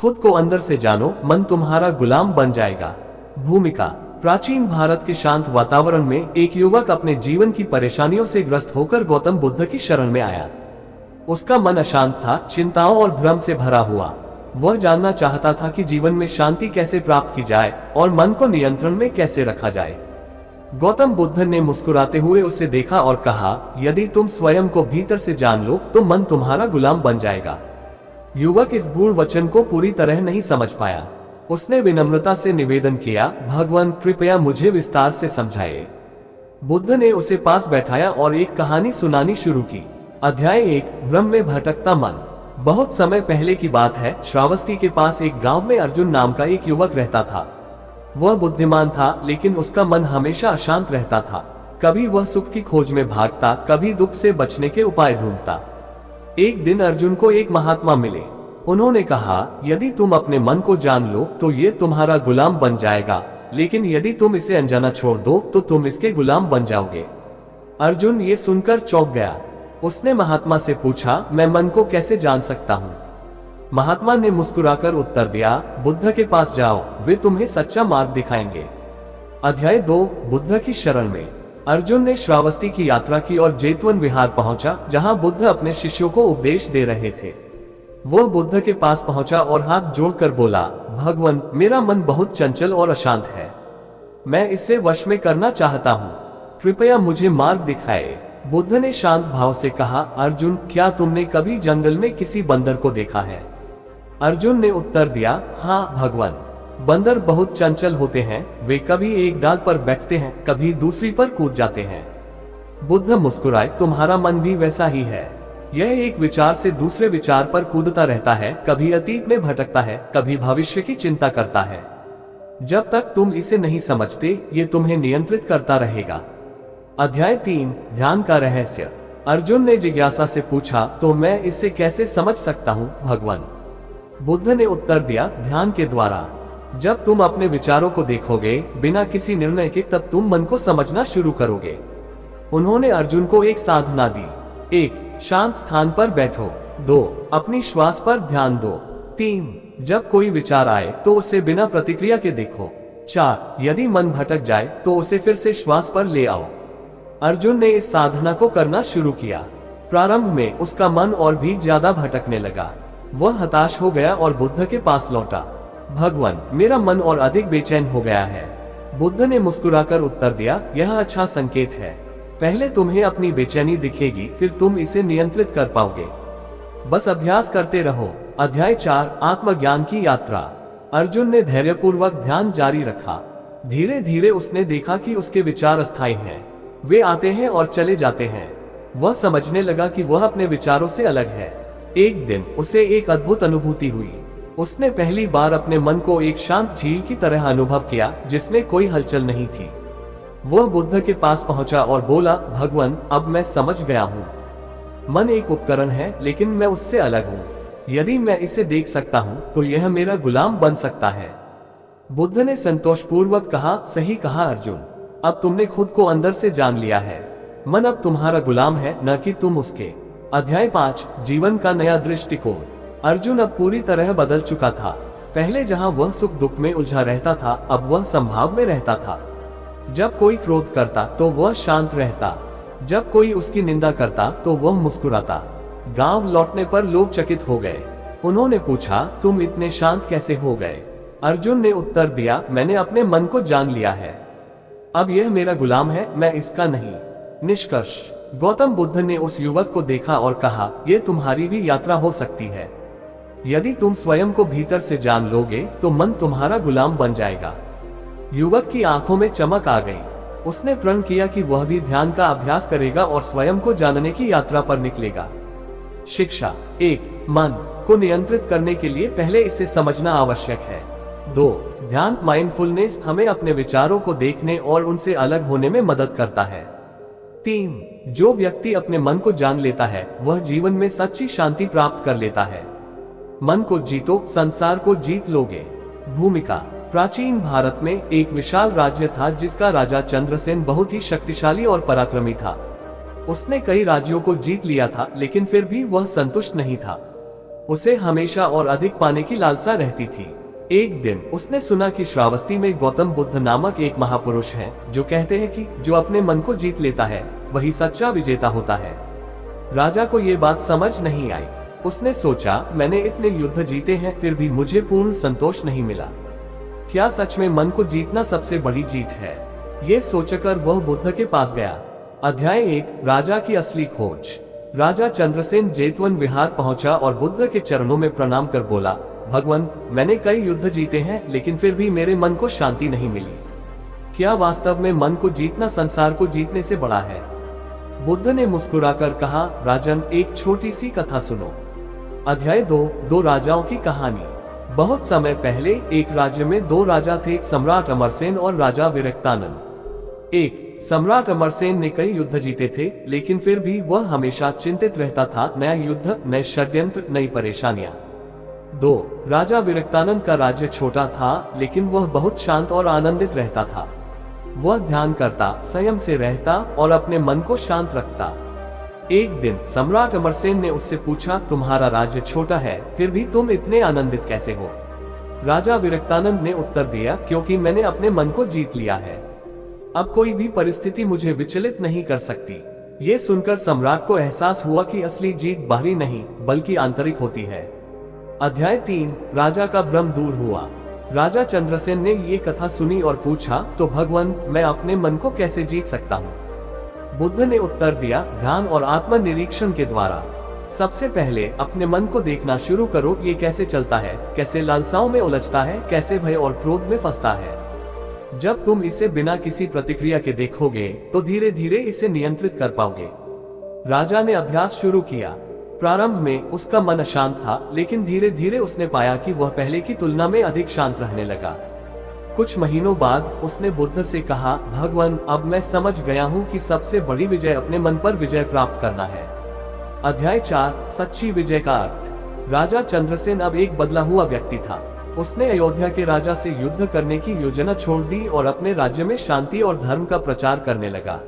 खुद को अंदर से जानो, मन तुम्हारा गुलाम बन जाएगा। भूमिका। प्राचीन भारत के शांत वातावरण में एक युवक अपने जीवन की परेशानियों से ग्रस्त होकर गौतम बुद्ध की शरण में आया। उसका मन अशांत था, चिंताओं और भ्रम से भरा हुआ। वह जानना चाहता था कि जीवन में शांति कैसे प्राप्त की जाए और मन को नियंत्रण में कैसे रखा जाए। गौतम बुद्ध ने मुस्कुराते हुए उसे देखा और कहा, यदि तुम स्वयं को भीतर से जान लो तो मन तुम्हारा गुलाम बन जाएगा। युवक इस गूढ़ वचन को पूरी तरह नहीं समझ पाया। उसने विनम्रता से निवेदन किया, भगवान कृपया मुझे विस्तार से समझाइए। बुद्ध ने उसे पास बैठाया और एक कहानी सुनानी शुरू की। अध्याय 1, भ्रम में भटकता मन। बहुत समय पहले की बात है। श्रावस्ती के पास एक गांव में अर्जुन नाम का एक युवक रहता था। वह बुद्धिमान था, लेकिन उसका मन हमेशा अशांत रहता था। कभी वह सुख की खोज में भागता, कभी दुख से बचने के उपाय ढूंढता। एक दिन अर्जुन को एक महात्मा मिले। उन्होंने कहा, यदि तुम अपने मन को जान लो तो ये तुम्हारा गुलाम बन जाएगा, लेकिन यदि तुम इसे अनजाना छोड़ दो तो तुम इसके गुलाम बन जाओगे। अर्जुन ये सुनकर चौंक गया। उसने महात्मा से पूछा, मैं मन को कैसे जान सकता हूँ? महात्मा ने मुस्कुराकर उत्तर दिया, बुद्ध के पास जाओ, वे तुम्हें सच्चा मार्ग दिखाएंगे। अध्याय 2, बुद्ध की शरण में। अर्जुन ने श्रावस्ती की यात्रा की और जेतवन विहार पहुंचा, जहां बुद्ध अपने शिष्यों को उपदेश दे रहे थे। वह बुद्ध के पास पहुंचा और हाथ जोड़कर बोला, भगवान, मेरा मन बहुत चंचल और अशांत है। मैं इसे वश में करना चाहता हूँ, कृपया मुझे मार्ग दिखाए। बुद्ध ने शांत भाव से कहा, अर्जुन, क्या तुमने कभी जंगल में किसी बंदर को देखा है? अर्जुन ने उत्तर दिया, हाँ भगवान, बंदर बहुत चंचल होते हैं। वे कभी एक डाल पर बैठते हैं, कभी दूसरी पर कूद जाते हैं। बुद्ध मुस्कुराए, तुम्हारा मन भी वैसा ही है। यह एक विचार से दूसरे विचार पर कूदता रहता है, कभी अतीत में भटकता है, कभी भविष्य की चिंता करता है। जब तक तुम इसे नहीं समझते, ये तुम्हें नियंत्रित करता रहेगा। अध्याय 3, ध्यान का रहस्य। अर्जुन ने जिज्ञासा से पूछा, तो मैं इसे कैसे समझ सकता हूँ भगवान? बुद्ध ने उत्तर दिया, ध्यान के द्वारा। जब तुम अपने विचारों को देखोगे बिना किसी निर्णय के, तब तुम मन को समझना शुरू करोगे। उन्होंने अर्जुन को एक साधना दी। 1, शांत स्थान पर बैठो। 2, अपनी श्वास पर ध्यान दो। 3, जब कोई विचार आए तो उसे बिना प्रतिक्रिया के देखो। 4, यदि मन भटक जाए तो उसे फिर से श्वास पर ले आओ। अर्जुन ने इस साधना को करना शुरू किया। प्रारंभ में उसका मन और भी ज्यादा भटकने लगा। वह हताश हो गया और बुद्ध के पास लौटा। भगवान, मेरा मन और अधिक बेचैन हो गया है। बुद्ध ने मुस्कुराकर उत्तर दिया, यह अच्छा संकेत है। पहले तुम्हें अपनी बेचैनी दिखेगी, फिर तुम इसे नियंत्रित कर पाओगे। बस अभ्यास करते रहो। अध्याय 4, आत्मज्ञान की यात्रा। अर्जुन ने धैर्यपूर्वक ध्यान जारी रखा। धीरे धीरे उसने देखा कि उसके विचार अस्थायी हैं। वे आते हैं और चले जाते हैं। वह समझने लगा कि वह अपने विचारों से अलग है। एक दिन उसे एक अद्भुत अनुभूति हुई। उसने पहली बार अपने मन को एक शांत झील की तरह अनुभव किया, जिसमें कोई हलचल नहीं थी। वह बुद्ध के पास पहुंचा और बोला, भगवान, अब मैं समझ गया हूँ। मन एक उपकरण है, लेकिन मैं उससे अलग हूँ। यदि मैं इसे देख सकता हूँ तो यह मेरा गुलाम बन सकता है। बुद्ध ने संतोषपूर्वक कहा, सही कहा अर्जुन, अब तुमने खुद को अंदर से जान लिया है। मन अब तुम्हारा गुलाम है, न कि तुम उसके। अध्याय 5, जीवन का नया दृष्टिकोण। अर्जुन अब पूरी तरह बदल चुका था। पहले जहां वह सुख दुख में उलझा रहता था, अब वह संभाव में रहता था। जब कोई क्रोध करता तो वह शांत रहता। जब कोई उसकी निंदा करता तो वह मुस्कुराता। गांव लौटने पर लोग चकित हो गए। उन्होंने पूछा, तुम इतने शांत कैसे हो गए? अर्जुन ने उत्तर दिया, मैंने अपने मन को जान लिया है। अब यह मेरा गुलाम है, मैं इसका नहीं। निष्कर्ष। गौतम बुद्ध ने उस युवक को देखा और कहा, यह तुम्हारी भी यात्रा हो सकती है। यदि तुम स्वयं को भीतर से जान लोगे तो मन तुम्हारा गुलाम बन जाएगा। युवक की आंखों में चमक आ गई। उसने प्रण किया कि वह भी ध्यान का अभ्यास करेगा और स्वयं को जानने की यात्रा पर निकलेगा। शिक्षा। 1, मन को नियंत्रित करने के लिए पहले इसे समझना आवश्यक है। 2, ध्यान माइंडफुलनेस हमें अपने विचारों को देखने और उनसे अलग होने में मदद करता है। 3, जो व्यक्ति अपने मन को जान लेता है वह जीवन में सच्ची शांति प्राप्त कर लेता है। मन को जीतो, संसार को जीत लोगे। भूमिका। प्राचीन भारत में एक विशाल राज्य था जिसका राजा चंद्रसेन बहुत ही शक्तिशाली और पराक्रमी था। उसने कई राज्यों को जीत लिया था, लेकिन फिर भी वह संतुष्ट नहीं था। उसे हमेशा और अधिक पाने की लालसा रहती थी। एक दिन उसने सुना कि श्रावस्ती में गौतम बुद्ध नामक एक महापुरुष है जो कहते हैं कि जो अपने मन को जीत लेता है वही सच्चा विजेता होता है। राजा को ये बात समझ नहीं आई। उसने सोचा, मैंने इतने युद्ध जीते हैं फिर भी मुझे पूर्ण संतोष नहीं मिला। क्या सच में मन को जीतना सबसे बड़ी जीत है? ये सोचकर वह बुद्ध के पास गया। अध्याय 1, राजा की असली खोज। राजा चंद्रसेन जेतवन विहार पहुंचा और बुद्ध के चरणों में प्रणाम कर बोला, भगवान, मैंने कई युद्ध जीते हैं लेकिन फिर भी मेरे मन को शांति नहीं मिली। क्या वास्तव में मन को जीतना संसार को जीतने से बड़ा है? बुद्ध ने मुस्कुराकर कहा, राजन, एक छोटी सी कथा सुनो। अध्याय 2, दो राजाओं की कहानी। बहुत समय पहले एक राज्य में दो राजा थे, सम्राट अमरसेन और राजा विरक्तानंद। एक सम्राट अमरसेन ने कई युद्ध जीते थे लेकिन फिर भी वह हमेशा चिंतित रहता था, नया युद्ध, नए षड्यंत्र, नई परेशानियां। 2 राजा विरक्तानंद का राज्य छोटा था लेकिन वह बहुत शांत और आनंदित रहता था। वह ध्यान करता, संयम से रहता और अपने मन को शांत रखता। एक दिन सम्राट अमरसेन ने उससे पूछा, तुम्हारा राज्य छोटा है फिर भी तुम इतने आनंदित कैसे हो? राजा विरक्तानंद ने उत्तर दिया, क्योंकि मैंने अपने मन को जीत लिया है। अब कोई भी परिस्थिति मुझे विचलित नहीं कर सकती। ये सुनकर सम्राट को एहसास हुआ कि असली जीत बाहरी नहीं बल्कि आंतरिक होती है। अध्याय 3, राजा का भ्रम दूर हुआ। राजा चंद्रसेन ने ये कथा सुनी और पूछा, तो भगवान, मैं अपने मन को कैसे जीत सकता हूँ? बुद्ध ने उत्तर दिया, ध्यान और आत्मनिरीक्षण के द्वारा। सबसे पहले अपने मन को देखना शुरू करो, ये कैसे चलता है, कैसे लालसाओं में उलझता है, कैसे भय और क्रोध में फंसता है। जब तुम इसे बिना किसी प्रतिक्रिया के देखोगे तो धीरे धीरे इसे नियंत्रित कर पाओगे। राजा ने अभ्यास शुरू किया। प्रारंभ में उसका मन अशांत था लेकिन धीरे धीरे उसने पाया कि वह पहले की तुलना में अधिक शांत रहने लगा। कुछ महीनों बाद उसने बुद्ध से कहा, भगवान, अब मैं समझ गया हूँ कि सबसे बड़ी विजय अपने मन पर विजय प्राप्त करना है। अध्याय 4, सच्ची विजय का अर्थ। राजा चंद्रसेन अब एक बदला हुआ व्यक्ति था। उसने अयोध्या के राजा से युद्ध करने की योजना छोड़ दी और अपने राज्य में शांति और धर्म का प्रचार करने लगा।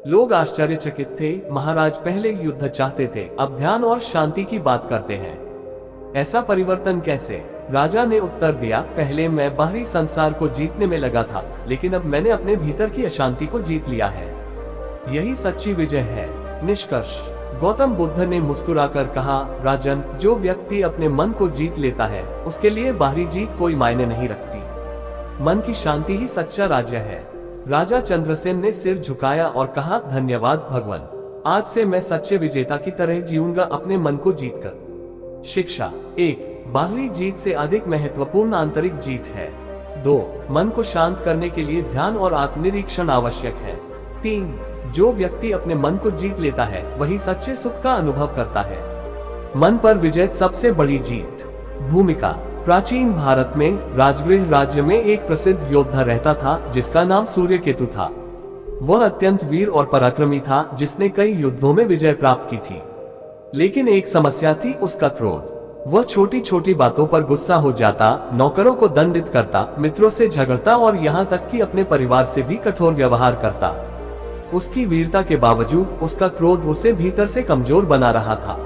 लोग आश्चर्यचकित थे, महाराज पहले युद्ध चाहते थे, अब ध्यान और शांति की बात करते हैं। ऐसा परिवर्तन कैसे? राजा ने उत्तर दिया, पहले मैं बाहरी संसार को जीतने में लगा था लेकिन अब मैंने अपने भीतर की अशांति को जीत लिया है। यही सच्ची विजय है। निष्कर्ष। गौतम बुद्ध ने मुस्कुराकर कहा, राजन, जो व्यक्ति अपने मन को जीत लेता है उसके लिए बाहरी जीत कोई मायने नहीं रखती। मन की शांति ही सच्चा राज्य है। राजा चंद्रसेन ने सिर झुकाया और कहा, धन्यवाद भगवान, आज से मैं सच्चे विजेता की तरह जीऊंगा, अपने मन को जीतकर। शिक्षा। 1, बाहरी जीत से अधिक महत्वपूर्ण आंतरिक जीत है। 2, मन को शांत करने के लिए ध्यान और आत्मनिरीक्षण आवश्यक है। 3, जो व्यक्ति अपने मन को जीत लेता है वही सच्चे सुख का अनुभव करता है। मन पर विजय सबसे बड़ी जीत। भूमिका। प्राचीन भारत में राजगृह राज्य में एक प्रसिद्ध योद्धा रहता था जिसका नाम सूर्यकेतु था। वह अत्यंत वीर और पराक्रमी था जिसने कई युद्धों में विजय प्राप्त की थी। लेकिन एक समस्या थी, उसका क्रोध। वह छोटी छोटी बातों पर गुस्सा हो जाता, नौकरों को दंडित करता, मित्रों से झगड़ता और यहाँ तक कि अपने परिवार से भी कठोर व्यवहार करता। उसकी वीरता के बावजूद उसका क्रोध उसे भीतर से कमजोर बना रहा था।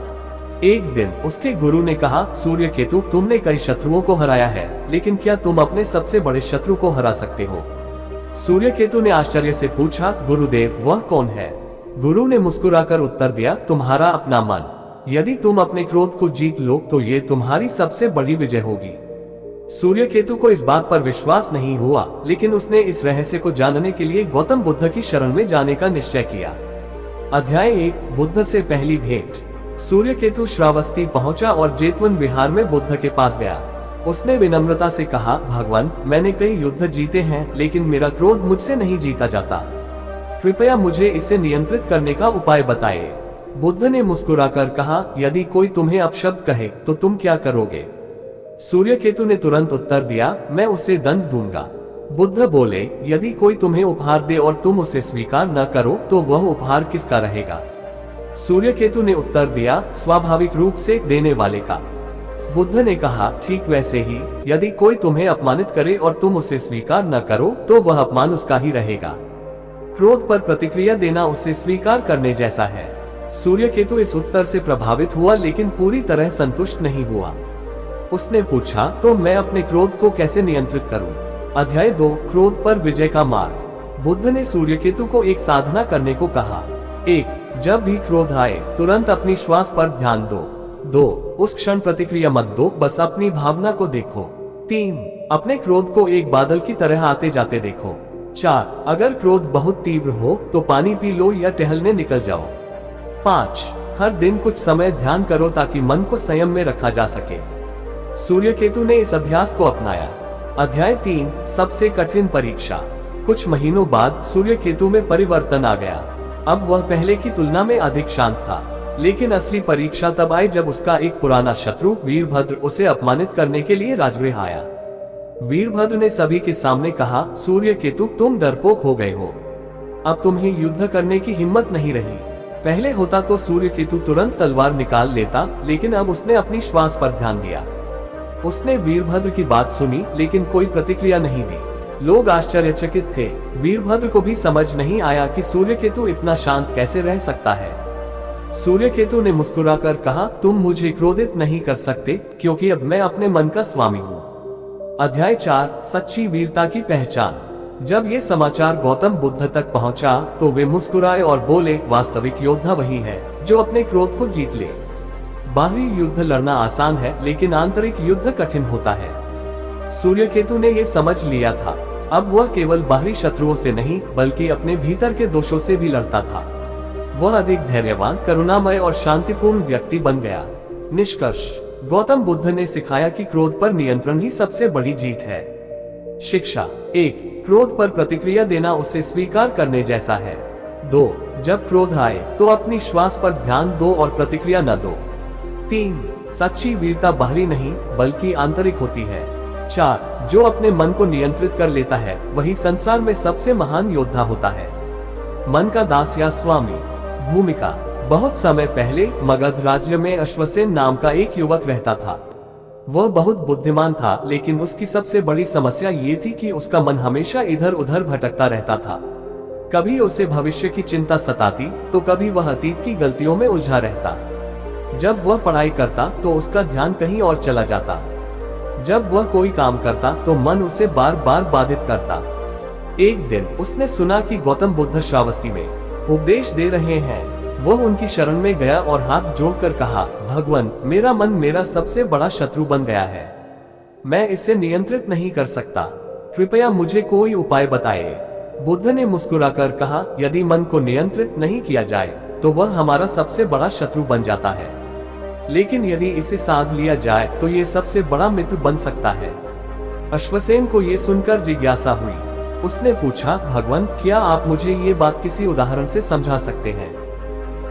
एक दिन उसके गुरु ने कहा, सूर्यकेतु, तुमने कई शत्रुओं को हराया है लेकिन क्या तुम अपने सबसे बड़े शत्रु को हरा सकते हो? सूर्यकेतु ने आश्चर्य से पूछा, गुरुदेव, वह कौन है? गुरु ने मुस्कुराकर उत्तर दिया, तुम्हारा अपना मन। यदि तुम अपने क्रोध को जीत लो तो ये तुम्हारी सबसे बड़ी विजय होगी। सूर्यकेतु को इस बात पर विश्वास नहीं हुआ लेकिन उसने इस रहस्य को जानने के लिए गौतम बुद्ध की शरण में जाने का निश्चय किया। अध्याय 1, बुद्ध से पहली भेंट। सूर्यकेतु श्रावस्ती पहुंचा और जेतवन विहार में बुद्ध के पास गया। उसने विनम्रता से कहा, भगवान, मैंने कई युद्ध जीते हैं लेकिन मेरा क्रोध मुझसे नहीं जीता जाता। कृपया मुझे इसे नियंत्रित करने का उपाय बताएं। बुद्ध ने मुस्कुराकर कहा, यदि कोई तुम्हें अपशब्द कहे तो तुम क्या करोगे? सूर्यकेतु ने तुरंत उत्तर दिया, मैं उसे दंड दूंगा। बुद्ध बोले, यदि कोई तुम्हें उपहार दे और तुम उसे स्वीकार न करो तो वह उपहार किसका रहेगा? सूर्यकेतु ने उत्तर दिया, स्वाभाविक रूप से देने वाले का। बुद्ध ने कहा, ठीक वैसे ही यदि कोई तुम्हें अपमानित करे और तुम उसे स्वीकार न करो तो वह अपमान उसका ही रहेगा। क्रोध पर प्रतिक्रिया देना उसे स्वीकार करने जैसा है। सूर्यकेतु इस उत्तर से प्रभावित हुआ लेकिन पूरी तरह संतुष्ट नहीं हुआ। उसने पूछा, तो मैं अपने क्रोध को कैसे नियंत्रित करूं? अध्याय 2, क्रोध पर विजय का मार्ग। बुद्ध ने सूर्यकेतु को एक साधना करने को कहा। 1. जब भी क्रोध आए तुरंत अपनी श्वास पर ध्यान दो। 2. उस क्षण प्रतिक्रिया मत दो, बस अपनी भावना को देखो। 3. अपने क्रोध को एक बादल की तरह आते जाते देखो। 4. अगर क्रोध बहुत तीव्र हो तो पानी पी लो या टहलने निकल जाओ। 5. हर दिन कुछ समय ध्यान करो ताकि मन को संयम में रखा जा सके। सूर्यकेतु ने इस अभ्यास को अपनाया। अध्याय 3, सबसे कठिन परीक्षा। कुछ महीनों बाद सूर्यकेतु में परिवर्तन आ गया। अब वह पहले की तुलना में अधिक शांत था, लेकिन असली परीक्षा तब आई जब उसका एक पुराना शत्रु वीरभद्र उसे अपमानित करने के लिए राजगृह आया। वीरभद्र ने सभी के सामने कहा, सूर्यकेतु तुम डरपोक हो गए हो, अब तुम्हें युद्ध करने की हिम्मत नहीं रही। पहले होता तो सूर्यकेतु तुरंत तलवार निकाल लेता, लेकिन अब उसने अपनी श्वास पर ध्यान दिया। उसने वीरभद्र की बात सुनी लेकिन कोई प्रतिक्रिया नहीं दी। लोग आश्चर्यचकित थे। वीरभद्र को भी समझ नहीं आया कि सूर्यकेतु इतना शांत कैसे रह सकता है। सूर्यकेतु ने मुस्कुराकर कहा, तुम मुझे क्रोधित नहीं कर सकते क्योंकि अब मैं अपने मन का स्वामी हूँ। अध्याय 4, सच्ची वीरता की पहचान। जब ये समाचार गौतम बुद्ध तक पहुंचा तो वे मुस्कुराए और बोले, वास्तविक योद्धा वही है जो अपने क्रोध को जीत ले। बाहरी युद्ध लड़ना आसान है लेकिन आंतरिक युद्ध कठिन होता है। सूर्यकेतु ने ये समझ लिया था। अब वह केवल बाहरी शत्रुओं से नहीं बल्कि अपने भीतर के दोषों से भी लड़ता था। वह अधिक धैर्यवान, करुणामय और शांतिपूर्ण व्यक्ति बन गया। निष्कर्ष, गौतम बुद्ध ने सिखाया कि क्रोध पर नियंत्रण ही सबसे बड़ी जीत है। शिक्षा 1. क्रोध पर प्रतिक्रिया देना उसे स्वीकार करने जैसा है। 2. जब क्रोध आए तो अपनी श्वास पर ध्यान दो और प्रतिक्रिया न दो। 3. सच्ची वीरता बाहरी नहीं बल्कि आंतरिक होती है। 4. जो अपने मन को नियंत्रित कर लेता है वही संसार में सबसे महान योद्धा होता है। मन का दास या स्वामी। भूमिका। बहुत समय पहले मगध राज्य में अश्वसेन नाम का एक युवक रहता था। वह बहुत बुद्धिमान था लेकिन उसकी सबसे बड़ी समस्या ये थी कि उसका मन हमेशा इधर उधर भटकता रहता था। कभी उसे भविष्य की चिंता सताती तो कभी वह अतीत की गलतियों में उलझा रहता। जब वह पढ़ाई करता तो उसका ध्यान कहीं और चला जाता। जब वह कोई काम करता तो मन उसे बार बार बाधित करता। एक दिन उसने सुना कि गौतम बुद्ध श्रावस्ती में उपदेश दे रहे हैं। वह उनकी शरण में गया और हाथ जोड़कर कहा, भगवान, मेरा मन मेरा सबसे बड़ा शत्रु बन गया है। मैं इसे नियंत्रित नहीं कर सकता, कृपया मुझे कोई उपाय बताइए। बुद्ध ने मुस्कुराकर कहा, यदि मन को नियंत्रित नहीं किया जाए तो वह हमारा सबसे बड़ा शत्रु बन जाता है, लेकिन यदि इसे साध लिया जाए तो ये सबसे बड़ा मित्र बन सकता है। अश्वसेन को ये सुनकर जिज्ञासा हुई। उसने पूछा, भगवान, क्या आप मुझे ये बात किसी उदाहरण से समझा सकते हैं?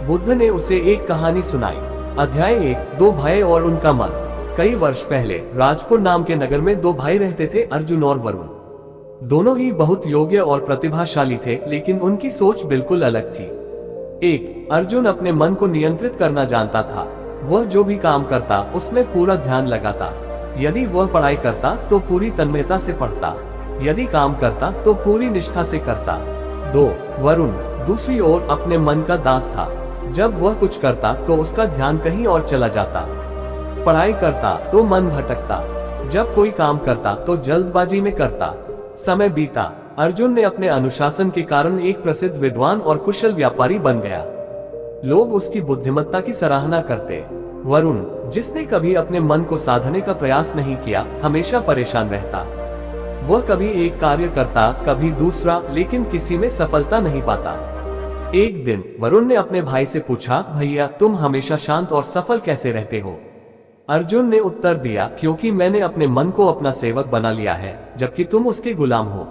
बुद्ध ने उसे एक कहानी सुनाई। अध्याय 1, 2 भाई और उनका मन। कई वर्ष पहले राजपुर नाम के नगर में 2 भाई रहते थे, अर्जुन और वरुण। दोनों ही बहुत योग्य और प्रतिभाशाली थे, लेकिन उनकी सोच बिल्कुल अलग थी। 1. अर्जुन अपने मन को नियंत्रित करना जानता था। वह जो भी काम करता उसमें पूरा ध्यान लगाता। यदि वह पढ़ाई करता तो पूरी तन्मयता से पढ़ता, यदि काम करता तो पूरी निष्ठा से करता। 2. वरुण दूसरी ओर अपने मन का दास था। जब वह कुछ करता तो उसका ध्यान कहीं और चला जाता। पढ़ाई करता तो मन भटकता, जब कोई काम करता तो जल्दबाजी में करता। समय बीता। अर्जुन ने अपने अनुशासन के कारण एक प्रसिद्ध विद्वान और कुशल व्यापारी बन गया। लोग उसकी बुद्धिमत्ता की सराहना करते। वरुण, जिसने कभी अपने मन को साधने का प्रयास नहीं किया, हमेशा परेशान रहता। वह कभी एक कार्य करता, कभी दूसरा, लेकिन किसी में सफलता नहीं पाता। एक दिन वरुण ने अपने भाई से पूछा, भैया, तुम हमेशा शांत और सफल कैसे रहते हो? अर्जुन ने उत्तर दिया, क्योंकि मैंने अपने मन को अपना सेवक बना लिया है, जबकि तुम उसके गुलाम हो।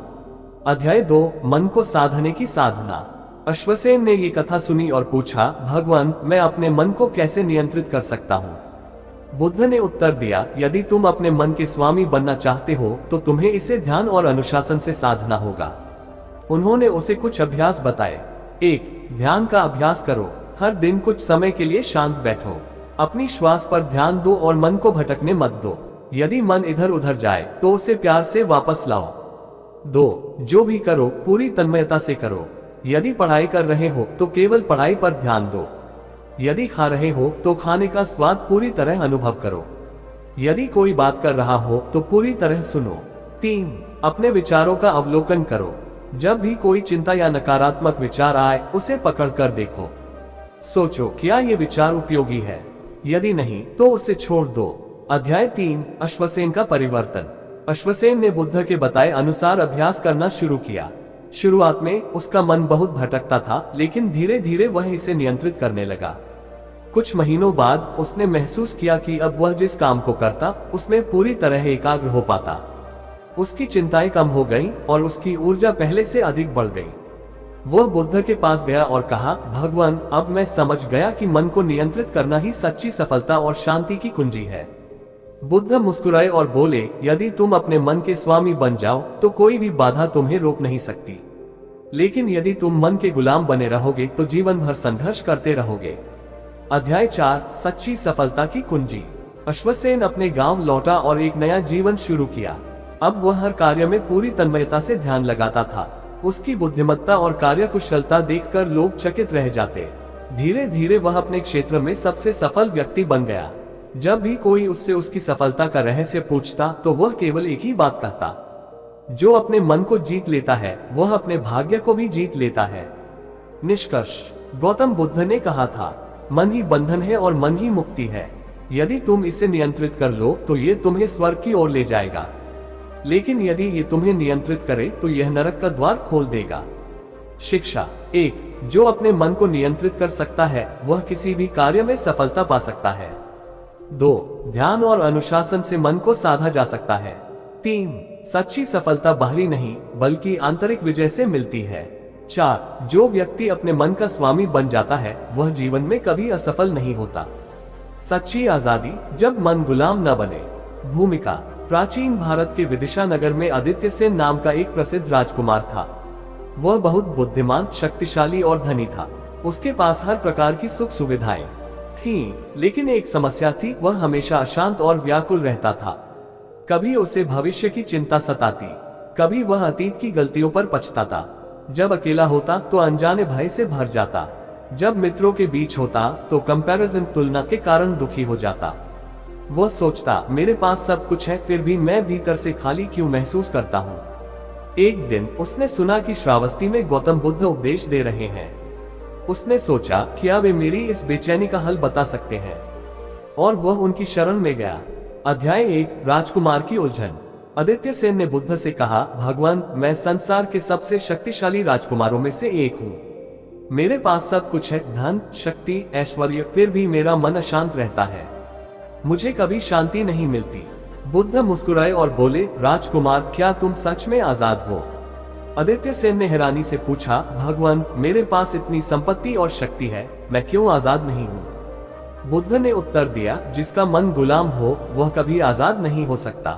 अध्याय 2, मन को साधने की साधना। अश्वसेन ने ये कथा सुनी और पूछा, भगवान, मैं अपने मन को कैसे नियंत्रित कर सकता हूँ? बुद्ध ने उत्तर दिया, यदि तुम अपने मन के स्वामी बनना चाहते हो तो तुम्हें इसे ध्यान और अनुशासन से साधना होगा। उन्होंने उसे कुछ अभ्यास बताए। 1. ध्यान का अभ्यास करो। हर दिन कुछ समय के लिए शांत बैठो। अपनी श्वास पर ध्यान दो और मन को भटकने मत दो। यदि मन इधर उधर जाए तो उसे प्यार से वापस लाओ। 2. जो भी करो पूरी तन्मयता से करो। यदि पढ़ाई कर रहे हो तो केवल पढ़ाई पर ध्यान दो। यदि खा रहे हो तो खाने का स्वाद पूरी तरह अनुभव करो। यदि कोई बात कर रहा हो तो पूरी तरह सुनो। 3. अपने विचारों का अवलोकन करो। जब भी कोई चिंता या नकारात्मक विचार आए उसे पकड़ कर देखो। सोचो क्या ये विचार उपयोगी है, यदि नहीं तो उसे छोड़ दो। अध्याय 3 अश्वसेन का परिवर्तन। अश्वसेन ने बुद्ध के बताए अनुसार अभ्यास करना शुरू किया। शुरुआत में उसका मन बहुत भटकता था, लेकिन धीरे धीरे वह इसे नियंत्रित करने लगा। कुछ महीनों बाद उसने महसूस किया कि अब वह जिस काम को करता उसमें पूरी तरह एकाग्र हो पाता। उसकी चिंताएं कम हो गईं और उसकी ऊर्जा पहले से अधिक बढ़ गई। वह बुद्ध के पास गया और कहा, भगवान, अब मैं समझ गया कि मन को नियंत्रित करना ही सच्ची सफलता और शांति की कुंजी है। बुद्ध मुस्कुराए और बोले, यदि तुम अपने मन के स्वामी बन जाओ तो कोई भी बाधा तुम्हें रोक नहीं सकती, लेकिन यदि तुम मन के गुलाम बने रहोगे तो जीवन भर संघर्ष करते रहोगे। अध्याय 4 सच्ची सफलता की कुंजी। अश्वसेन अपने गांव लौटा और एक नया जीवन शुरू किया। अब वह हर कार्य में पूरी तन्मयता से ध्यान लगाता था। उसकी बुद्धिमत्ता और कार्यकुशलता देखकर लोग चकित रह जाते। धीरे धीरे वह अपने क्षेत्र में सबसे सफल व्यक्ति बन गया। जब भी कोई उससे उसकी सफलता का रहस्य पूछता तो वह केवल एक ही बात कहता, जो अपने मन को जीत लेता है वह अपने भाग्य को भी जीत लेता है। निष्कर्ष, गौतम बुद्ध ने कहा था, मन ही बंधन है और मन ही मुक्ति है। यदि तुम इसे नियंत्रित कर लो तो ये तुम्हें स्वर्ग की ओर ले जाएगा, लेकिन यदि ये तुम्हें नियंत्रित करे तो यह नरक का द्वार खोल देगा। शिक्षा 1. जो अपने मन को नियंत्रित कर सकता है वह किसी भी कार्य में सफलता पा सकता है। 2. ध्यान और अनुशासन से मन को साधा जा सकता है। 3. सच्ची सफलता बाहरी नहीं बल्कि आंतरिक विजय से मिलती है। 4. जो व्यक्ति अपने मन का स्वामी बन जाता है वह जीवन में कभी असफल नहीं होता। सच्ची आजादी जब मन गुलाम न बने। भूमिका। प्राचीन भारत के विदिशा नगर में आदित्य सेन नाम का एक प्रसिद्ध राजकुमार था। वह बहुत बुद्धिमान, शक्तिशाली और धनी था। उसके पास हर प्रकार की सुख सुविधाएं थीं, लेकिन एक समस्या थी, वह हमेशा अशांत और व्याकुल रहता था। कभी उसे भविष्य की चिंता सताती, कभी वह अतीत की गलतियों पर पछताता। जब अकेला होता तो अनजाने भय से भर जाता। जब मित्रों के बीच होता तो कंपैरिजन, तुलना के कारण दुखी हो जाता। वह सोचता, मेरे पास सब कुछ है फिर भी मैं भीतर से खाली क्यों महसूस करता हूँ। एक दिन उसने सुना कि श्रावस्ती में गौतम बुद्ध उपदेश दे रहे हैं। उसने सोचा क्या वे मेरी इस बेचैनी का हल बता सकते हैं, और वह उनकी शरण में गया। अध्याय 1 राजकुमार की उलझन। आदित्य सेन ने बुद्ध से कहा, भगवान, मैं संसार के सबसे शक्तिशाली राजकुमारों में से एक हूँ। मेरे पास सब कुछ है, धन, शक्ति, ऐश्वर्य, फिर भी मेरा मन अशांत रहता है। मुझे कभी शांति नहीं मिलती। बुद्ध मुस्कुराए और बोले, राजकुमार, क्या तुम सच में आजाद हो? आदित्य सेन ने हैरानी से पूछा, भगवान, मेरे पास इतनी संपत्ति और शक्ति है, मैं क्यों आजाद नहीं हूँ? बुद्ध ने उत्तर दिया, जिसका मन गुलाम हो वह कभी आजाद नहीं हो सकता।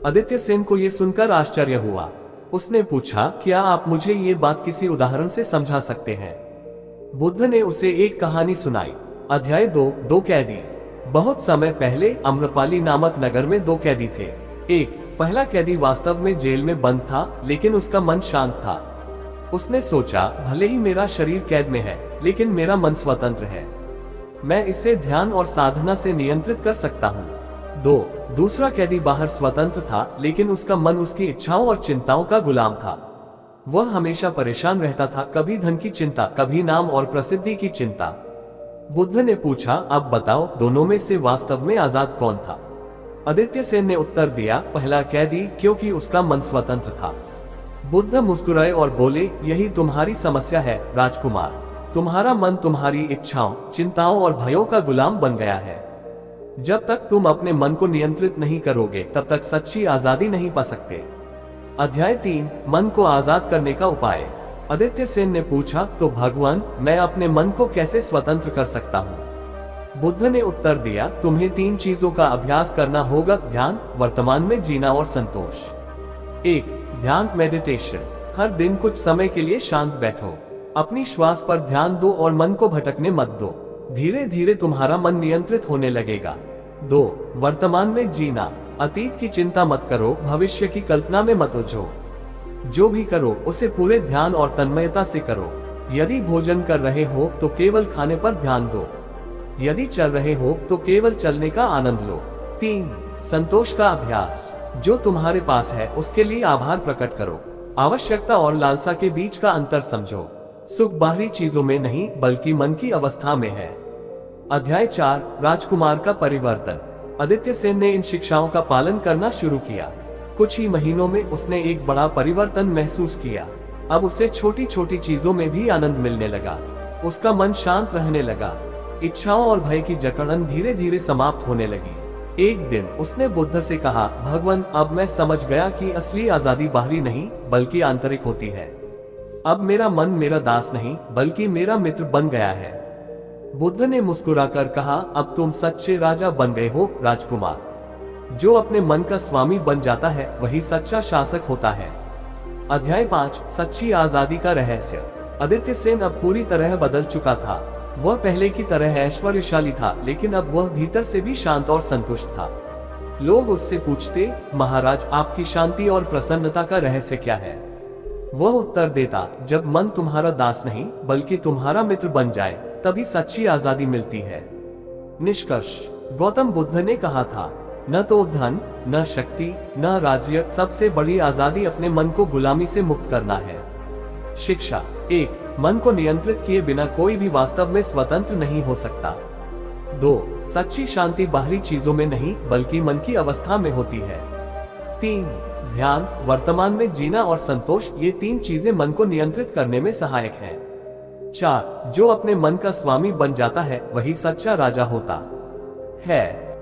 आदित्य सेन को यह सुनकर आश्चर्य हुआ। उसने पूछा, क्या आप मुझे ये बात किसी उदाहरण से समझा सकते हैं? बुद्ध ने उसे एक कहानी सुनाई। अध्याय 2 दो कैदी। बहुत समय पहले अम्रपाली नामक नगर में दो कैदी थे। एक पहला कैदी वास्तव में जेल में बंद था, लेकिन उसका मन शांत था। उसने सोचा, भले ही मेरा शरीर कैद में है, लेकिन मेरा मन स्वतंत्र है। मैं इसे ध्यान और साधना से नियंत्रित कर सकता हूँ। दूसरा कैदी बाहर स्वतंत्र था, लेकिन उसका मन उसकी इच्छाओं और चिंताओं का गुलाम था। वह हमेशा परेशान रहता था, कभी धन की चिंता, कभी नाम और प्रसिद्धि की चिंता। बुद्ध ने पूछा, अब बताओ, दोनों में से वास्तव में आजाद कौन था? आदित्य सेन ने उत्तर दिया, पहला कैदी, क्योंकि उसका मन स्वतंत्र था। बुद्ध मुस्कुराए और बोले, यही तुम्हारी समस्या है राजकुमार। तुम्हारा मन तुम्हारी इच्छाओं, चिंताओं और भयों का गुलाम बन गया है। जब तक तुम अपने मन को नियंत्रित नहीं करोगे तब तक सच्ची आजादी नहीं पा सकते। अध्याय 3 मन को आजाद करने का उपाय। आदित्य सेन ने पूछा, तो भगवान, मैं अपने मन को कैसे स्वतंत्र कर सकता हूँ? बुद्ध ने उत्तर दिया, तुम्हें 3 चीजों का अभ्यास करना होगा, ध्यान, वर्तमान में जीना और संतोष। 1 ध्यान मेडिटेशन। हर दिन कुछ समय के लिए शांत बैठो, अपनी श्वास पर ध्यान दो और मन को भटकने मत दो। धीरे धीरे तुम्हारा मन नियंत्रित होने लगेगा। 2 वर्तमान में जीना। अतीत की चिंता मत करो, भविष्य की कल्पना में मत उलझो। जो भी करो उसे पूरे ध्यान और तन्मयता से करो। यदि भोजन कर रहे हो तो केवल खाने पर ध्यान दो। यदि चल रहे हो तो केवल चलने का आनंद लो। 3 संतोष का अभ्यास। जो तुम्हारे पास है उसके लिए आभार प्रकट करो। आवश्यकता और लालसा के बीच का अंतर समझो। सुख बाहरी चीजों में नहीं बल्कि मन की अवस्था में है। अध्याय 4 राजकुमार का परिवर्तन। आदित्य सेन ने इन शिक्षाओं का पालन करना शुरू किया। कुछ ही महीनों में उसने एक बड़ा परिवर्तन महसूस किया। अब उसे छोटी छोटी चीजों में भी आनंद मिलने लगा। उसका मन शांत रहने लगा। इच्छाओं और भय की जकड़न धीरे धीरे समाप्त होने लगी। एक दिन उसने बुद्ध से कहा, भगवान, अब मैं समझ गया कि असली आजादी बाहरी नहीं बल्कि आंतरिक होती है। अब मेरा मन मेरा दास नहीं बल्कि मेरा मित्र बन गया है। बुद्ध ने मुस्कुराकर कहा, अब तुम सच्चे राजा बन गए हो राजकुमार। जो अपने मन का स्वामी बन जाता है वही सच्चा शासक होता है। अध्याय 5 सच्ची आजादी का रहस्य। आदित्य सेन अब पूरी तरह बदल चुका था। वह पहले की तरह ऐश्वर्यशाली था, लेकिन अब वह भीतर से भी शांत और संतुष्ट था। लोग उससे पूछते, महाराज, आपकी शांति और प्रसन्नता का रहस्य क्या है? वह उत्तर देता, जब मन तुम्हारा दास नहीं बल्कि तुम्हारा मित्र बन जाए तभी सच्ची आजादी मिलती है। निष्कर्ष। गौतम बुद्ध ने कहा था, न तो धन, न शक्ति, न राज्य, सबसे बड़ी आजादी अपने मन को गुलामी से मुक्त करना है। शिक्षा। 1 मन को नियंत्रित किए बिना कोई भी वास्तव में स्वतंत्र नहीं हो सकता। 2 सच्ची शांति बाहरी चीजों में नहीं बल्कि मन की अवस्था में होती है। 3 ध्यान, वर्तमान में जीना और संतोष, ये 3 चीजें मन को नियंत्रित करने में सहायक हैं। 4 जो अपने मन का स्वामी बन जाता है वही सच्चा राजा होता है।